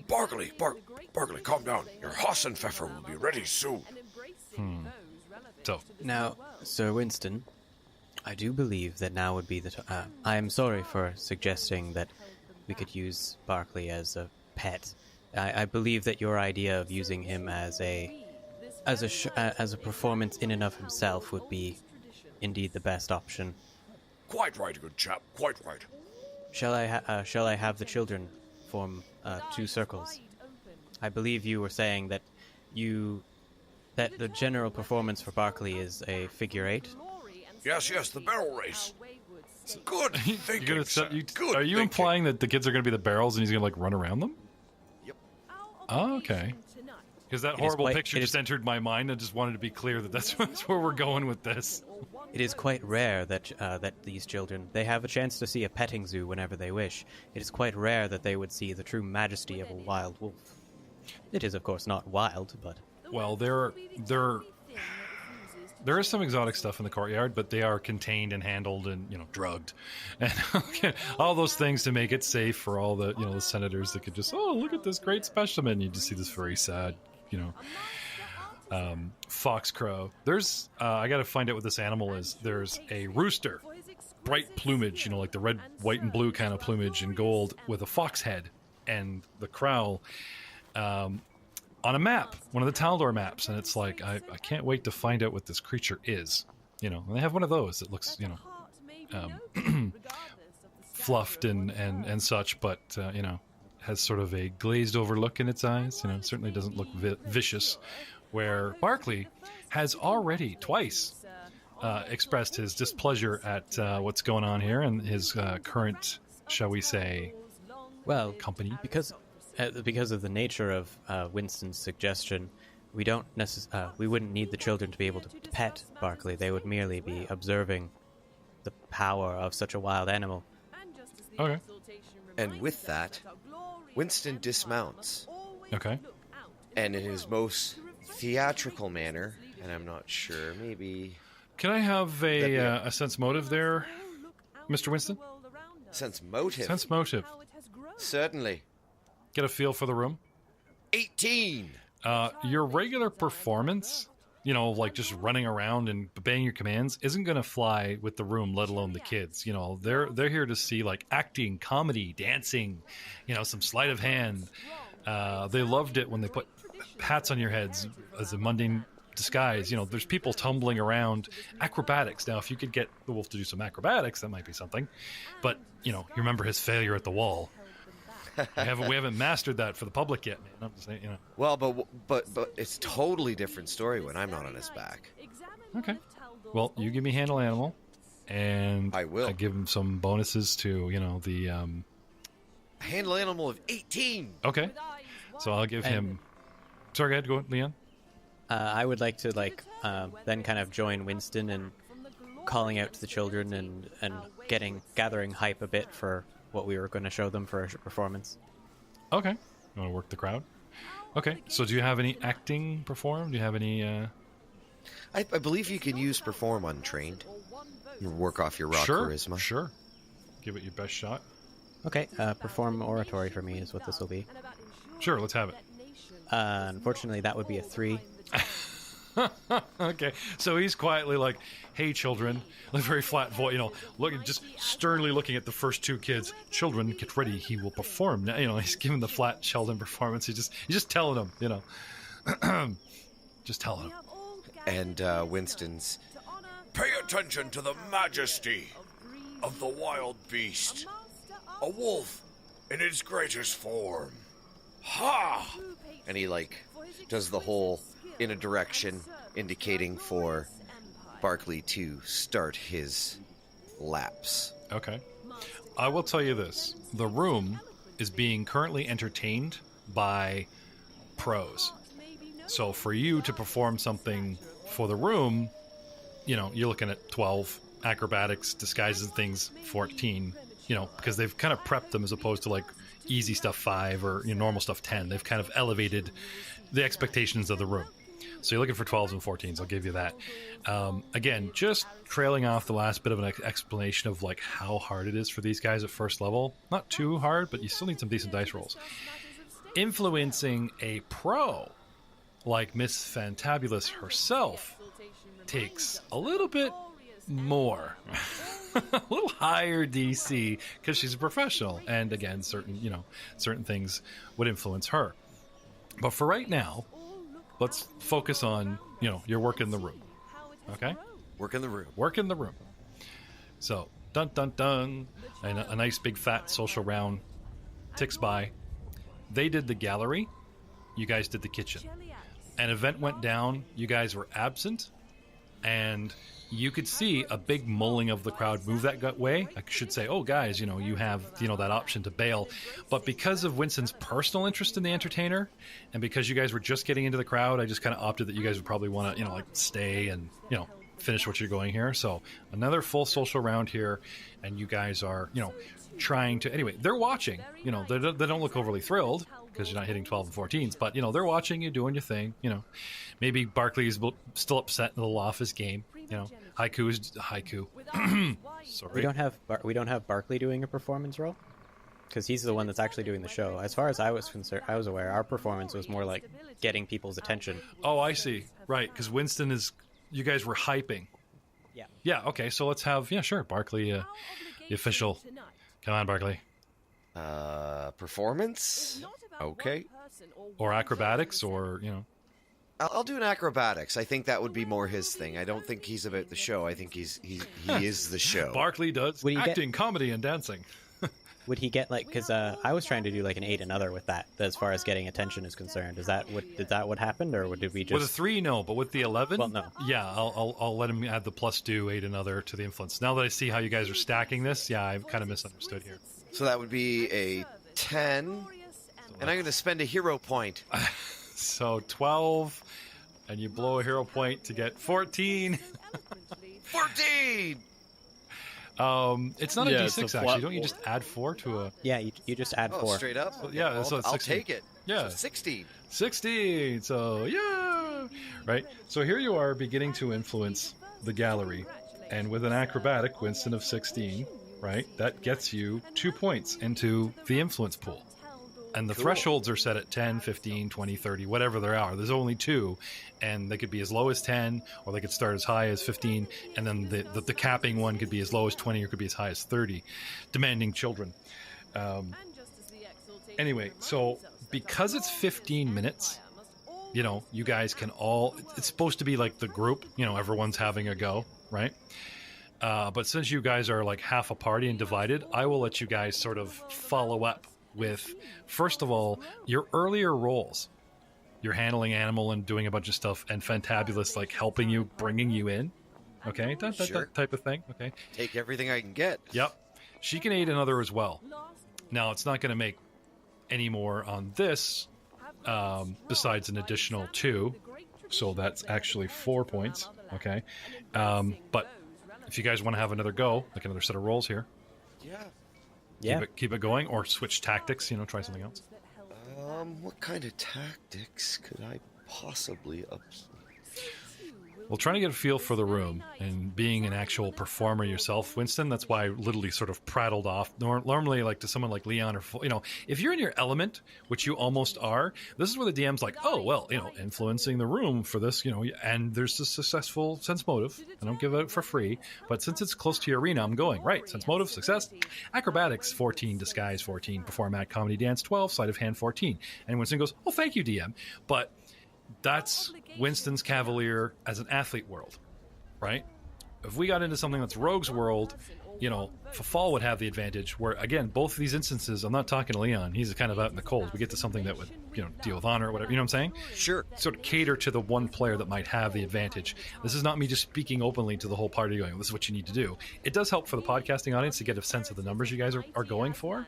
Barkley, calm down. Your Hassenpfeffer will be ready soon. So, now, Sir Winston, I do believe that now would be the time. I am sorry for suggesting that we could use Barkley as a pet. I believe that your idea of using him as a performance in and of himself would be indeed the best option. Quite right, good chap. Quite right. Shall I have the children form 2 circles? I believe you were saying that the general performance for Barkley is a figure 8. Yes, the barrel race. Good thinking, sir. Good are you thinking. implying that the kids are going to be the barrels and he's going to like run around them? Yep. Oh, okay. Because that horrible picture just entered my mind. I just wanted to be clear that that's where we're going with this. It is quite rare that these children, they have a chance to see a petting zoo whenever they wish. It is quite rare that they would see the true majesty of a wild wolf. It is, of course, not wild, but... Well, there is some exotic stuff in the courtyard, but they are contained and handled and, drugged. And all those things to make it safe for all the, the senators that could just, look at this great specimen. You just see this very sad, fox crow. There's, I got to find out what this animal is. There's a rooster, bright plumage, like the red, white, and blue kind of plumage and gold with a fox head and the crowl, on a map, one of the Taldor maps, and it's like, I can't wait to find out what this creature is. And they have one of those that looks, fluffed and such, but, has sort of a glazed over look in its eyes, certainly doesn't look vicious, where Barkley has already twice expressed his displeasure at what's going on here and his current, shall we say, company. Because of the nature of Winston's suggestion, we wouldn't need the children to be able to pet Barkley. They would merely be observing the power of such a wild animal. Okay. And with that, Winston dismounts. Okay. And in his most theatrical manner, and I'm not sure, maybe... Can I have a sense motive there, Mr. Winston? Sense motive? Sense motive. Certainly. Get a feel for the room. 18! Your regular performance, like just running around and obeying your commands, isn't going to fly with the room, let alone the kids. They're here to see, like, acting, comedy, dancing, some sleight of hand. They loved it when they put hats on your heads as a mundane disguise. There's people tumbling around. Acrobatics. Now, if you could get the wolf to do some acrobatics, that might be something. But, you remember his failure at the wall. We haven't mastered that for the public yet, man. I'm just saying, Well, but it's totally different story when I'm not on his back. Okay. Well, you give me handle animal, and I will. I give him some bonuses to, the... Handle animal of 18! Okay. So I'll give him... Sorry, go ahead, go, Leon. I would like to, then kind of join Winston in calling out to the children and gathering hype a bit for what we were going to show them for a performance. Okay. You want to work the crowd? Okay. So do you have any acting perform? Do you have any... I believe you can use perform untrained. Work off your raw charisma. Sure. Give it your best shot. Okay. Perform oratory for me is what this will be. Sure, let's have it. Unfortunately, that would be a 3. Okay, so he's quietly like, "Hey, children," like very flat voice, just sternly looking at the first 2 kids. "Children, get ready. He will perform." Now, he's giving the flat Sheldon performance. He's just telling them, just telling them. And Winston's, Pay attention to the majesty of the wild beast, a wolf in its greatest form. Ha! and he does the whole in a direction indicating for Barkley to start his laps. Okay. I will tell you this. The room is being currently entertained by pros. So for you to perform something for the room, you're looking at 12, acrobatics, disguises and things, 14, because they've kind of prepped them as opposed to easy stuff 5 or normal stuff 10. They've kind of elevated the expectations of the room. So you're looking for 12s and 14s. I'll give you that. Again, just trailing off the last bit of an explanation of how hard it is for these guys at first level. Not too hard, but you still need some decent dice rolls. Influencing a pro like Miss Fantabulous herself takes a little bit more. A little higher DC because she's a professional, and again, certain things would influence her. But for right now, let's focus on your work in the room. Okay, Work in the room. Work in the room. So dun dun dun, and a nice big fat social round ticks by. They did the gallery. You guys did the kitchen. An event went down. You guys were absent, and you could see a big mulling of the crowd move that way. I should say, oh, guys, you have, that option to bail. But because of Winston's personal interest in the entertainer, and because you guys were just getting into the crowd, I just kind of opted that you guys would probably want to, stay and, finish what you're going here. So another full social round here, and you guys are, trying to... Anyway, they're watching. They don't look overly thrilled because you're not hitting 12 and 14s, but, they're watching you doing your thing. Maybe Barkley's still upset in the little off his game. Haiku. Sorry. We don't have Barkley doing a performance role, because he's the one that's actually doing the show. As far as I was aware, our performance was more like getting people's attention. Oh, I see. Right, because Winston is... You guys were hyping. Yeah. Yeah. Okay. So let's have Barkley, the official. Come on, Barkley. Performance. Okay. Or acrobatics, or I'll do an acrobatics. I think that would be more his thing. I don't think he's about the show. I think he is the show. Barkley does acting, comedy, and dancing. Would he get because I was trying to do an 8 and other with that as far as getting attention is concerned. Did that what happened, or did we just... With a 3, no, but with the 11, well, no. Yeah, I'll let him add the +2 8 and other to the influence. Now that I see how you guys are stacking this, I've kind of misunderstood here. So that would be a 10, and I'm going to spend a hero point. So 12, and you blow a hero point to get 14. 14. It's not a D6 actually. Don't you just add 4 to a... Yeah, you just add 4. Straight up? So, yeah, so it's 16. I'll take it. Yeah. So 16. 16. So, yeah. Right. So here you are beginning to influence the gallery, and with an acrobatic, Winston of 16, right, that gets you 2 points into the influence pool. And the thresholds are set at 10, 15, 20, 30, whatever there are. There's only 2, and they could be as low as 10, or they could start as high as 15, and then the capping one could be as low as 20, or could be as high as 30, demanding children. Anyway, so because it's 15 minutes, you guys can all... It's supposed to be like the group, everyone's having a go, right? But since you guys are like half a party and divided, I will let you guys sort of follow up with, first of all, your earlier roles. You're handling animal and doing a bunch of stuff, and Fantabulous like helping you, bringing you in. Okay, that type of thing. Okay, take everything I can get. Yep, she can aid another as well. Now it's not going to make any more on this, besides an additional 2, so that's actually 4 points. Okay, but if you guys want to have another go, like another set of rolls here, keep it going, or switch tactics. Try something else. What kind of tactics could I possibly apply? Well, trying to get a feel for the room and being an actual performer yourself, Winston, that's why I literally sort of prattled off. Normally, like to someone like Leon, or if you're in your element, which you almost are, this is where the DM's like, oh, well, influencing the room for this, and there's a successful sense motive. I don't give it for free, but since it's close to your arena, I'm going, right, sense motive, success, acrobatics, 14, disguise, 14, perform act, comedy, dance, 12, sleight of hand, 14. And Winston goes, oh, thank you, DM. But that's Winston's Cavalier as an athlete world, right? If we got into something that's Rogue's world, Fafal would have the advantage, where, again, both of these instances, I'm not talking to Leon, he's kind of out in the cold. We get to something that would, deal with honor or whatever, you know what I'm saying? Sure. Sort of cater to the one player that might have the advantage. This is not me just speaking openly to the whole party going, this is what you need to do. It does help for the podcasting audience to get a sense of the numbers you guys are going for,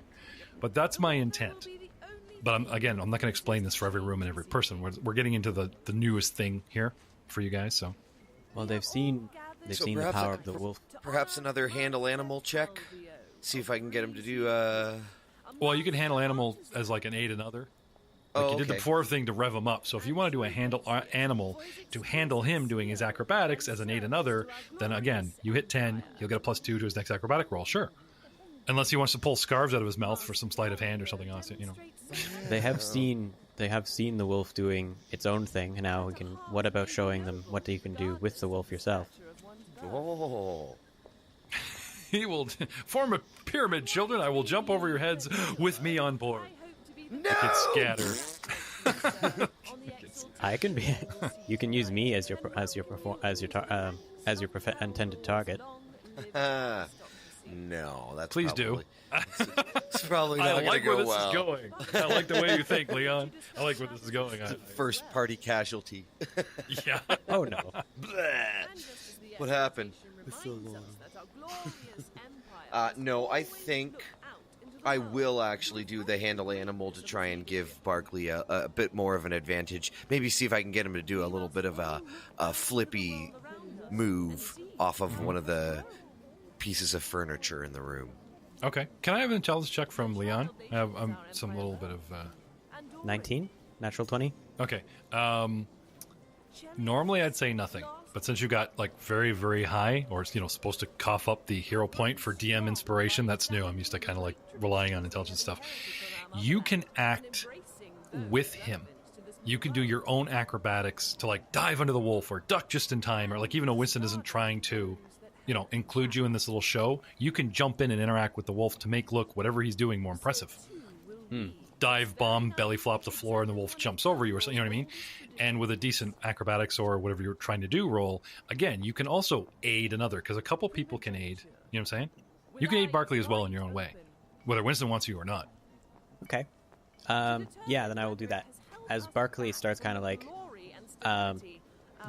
but that's my intent. But I'm not going to explain this for every room and every person. We're getting into the newest thing here for you guys. So, well, they've seen the power of the wolf. Perhaps another handle animal check. See if I can get him to do. Well, you can handle animal as like an aid another. Like you did the before thing to rev him up. So if you want to do a handle animal to handle him doing his acrobatics as an aid another, then again, you hit 10, he'll get a +2 to his next acrobatic roll. Sure. Unless he wants to pull scarves out of his mouth for some sleight of hand or something else, They have seen the wolf doing its own thing. Now what about showing them what you can do with the wolf yourself? Oh. He will form a pyramid, children. I will jump over your heads with me on board. No. It scatter. I can be. You can use me as your intended target. No, that's please probably, do. It's probably not going to go well. I like where this is going. I like the way you think, Leon. I like where this is going. First party casualty. Yeah. Oh no. What happened? No, I think I will actually do the handle animal to try and give Barkley a bit more of an advantage. Maybe see if I can get him to do a little bit of a flippy move off of one of the pieces of furniture in the room. Okay. Can I have an intelligence check from Leon? I have some little bit of... 19? Natural 20? Okay. Normally I'd say nothing, but since you got like very, very high, or supposed to cough up the hero point for DM inspiration, that's new. I'm used to kind of like relying on intelligence stuff. You can act with him. You can do your own acrobatics to like dive under the wolf or duck just in time, or like even though Winston isn't trying to include you in this little show, you can jump in and interact with the wolf to make look whatever he's doing more impressive. Dive bomb, belly flop the floor, and the wolf jumps over you or something, you know what I mean? And with a decent acrobatics or whatever you're trying to do roll, again, you can also aid another, because a couple people can aid, you know what I'm saying? You can aid Barkley as well in your own way, whether Winston wants you or not. Okay. Yeah, then I will do that. As Barkley starts kind of like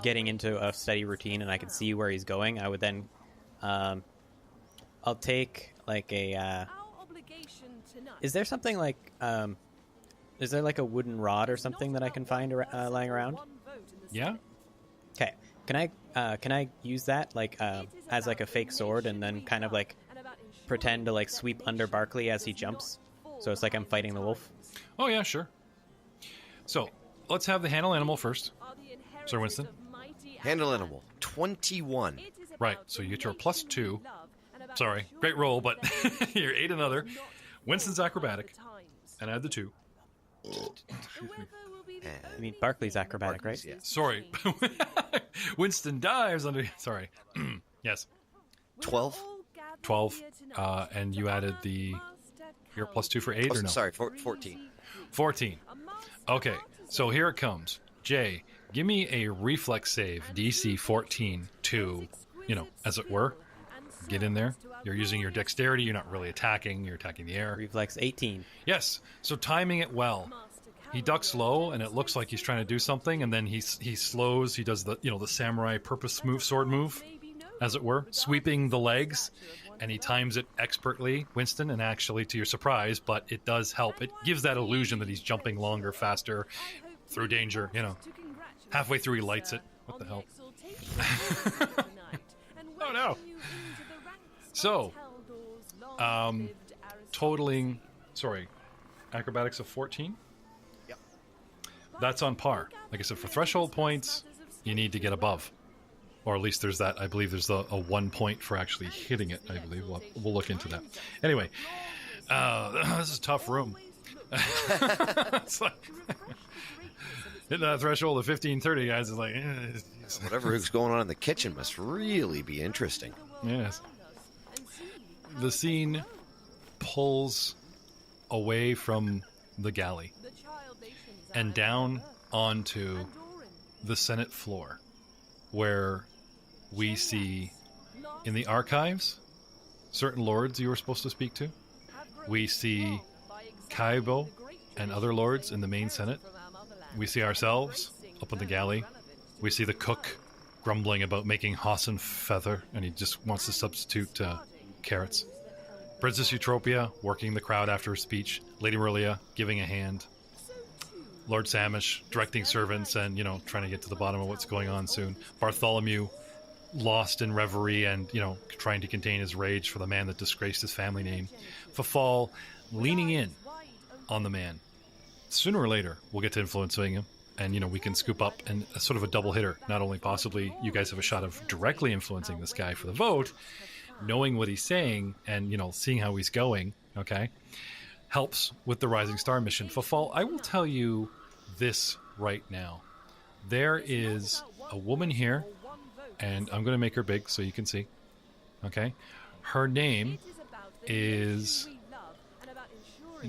getting into a steady routine and I can see where he's going, I would then I'll take like a is there something like is there like a wooden rod or something that I can find lying around? Yeah. Okay. Can I use that like as like a fake sword and then kind of like pretend to like sweep under Barkley as he jumps, so it's like I'm fighting the wolf? Oh yeah, sure. So let's have the handle animal first, Sir Winston. Handle animal 21. Right, so you get your +2. Sorry, great roll, but you're 8 another. Winston's acrobatic, and add the 2. I mean, Barkley's acrobatic, right? Yeah. Sorry. Winston dives under... Sorry. Yes. 12? 12, and you added your +2 for 8, or no? Sorry, 14. 14. Okay, so here it comes. Jay, give me a reflex save, DC 14, to, as it were, get in there. You're using your dexterity, you're not really attacking, you're attacking the air. Reflex 18. Yes, so timing it well. He ducks low, and it looks like he's trying to do something, and then he slows, he does the, the samurai purpose move, sword move, as it were, sweeping the legs, and he times it expertly, Winston, and actually, to your surprise, but it does help. It gives that illusion that he's jumping longer, faster, through danger, Halfway through, he lights it. What the hell? Oh, no. So, totaling, acrobatics of 14? Yep. That's on par. Like I said, for threshold points, you need to get above. Or at least there's that. I believe there's a 1 point for actually hitting it, I believe. We'll look into that. Anyway, this is a tough room. It's like... hitting that threshold of 15-30, guys, is like... Whatever's going on in the kitchen must really be interesting. Yes. The scene pulls away from the galley and down onto the Senate floor, where we see in the archives certain lords you were supposed to speak to. We see Kaibo and other lords in the main Senate. We see ourselves up in the galley. We see the cook grumbling about making Hassan feather, and he just wants to substitute carrots. Princess Eutropia working the crowd after her speech. Lady Marilia giving a hand. Lord Samish directing servants and, trying to get to the bottom of what's going on soon. Bartholomew lost in reverie and, trying to contain his rage for the man that disgraced his family name. Fafal leaning in on the man. Sooner or later, we'll get to influencing him. And, we can scoop up and a sort of a double hitter. Not only possibly you guys have a shot of directly influencing this guy for the vote, knowing what he's saying and, seeing how he's going, okay, helps with the Rising Star mission. Fafal, I will tell you this right now. There is a woman here, and I'm going to make her big so you can see, okay? Her name is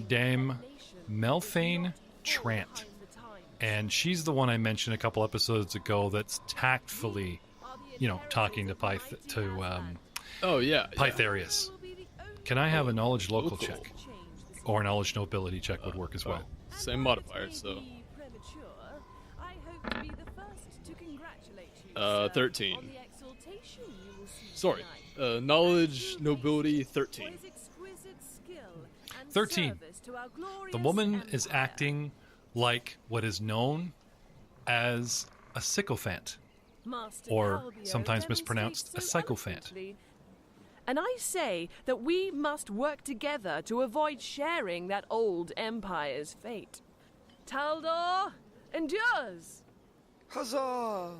Dame Melphane Trant. And she's the one I mentioned a couple episodes ago that's tactfully, talking to Pytharius. Can I have a knowledge local check? Or a knowledge nobility check would work as well. Same modifier, so... 13. Sorry, knowledge nobility 13. 13. The woman is acting like what is known as a sycophant, or sometimes mispronounced a sycophant. And I say that we must work together to avoid sharing that old empire's fate. Taldor endures! Huzzah!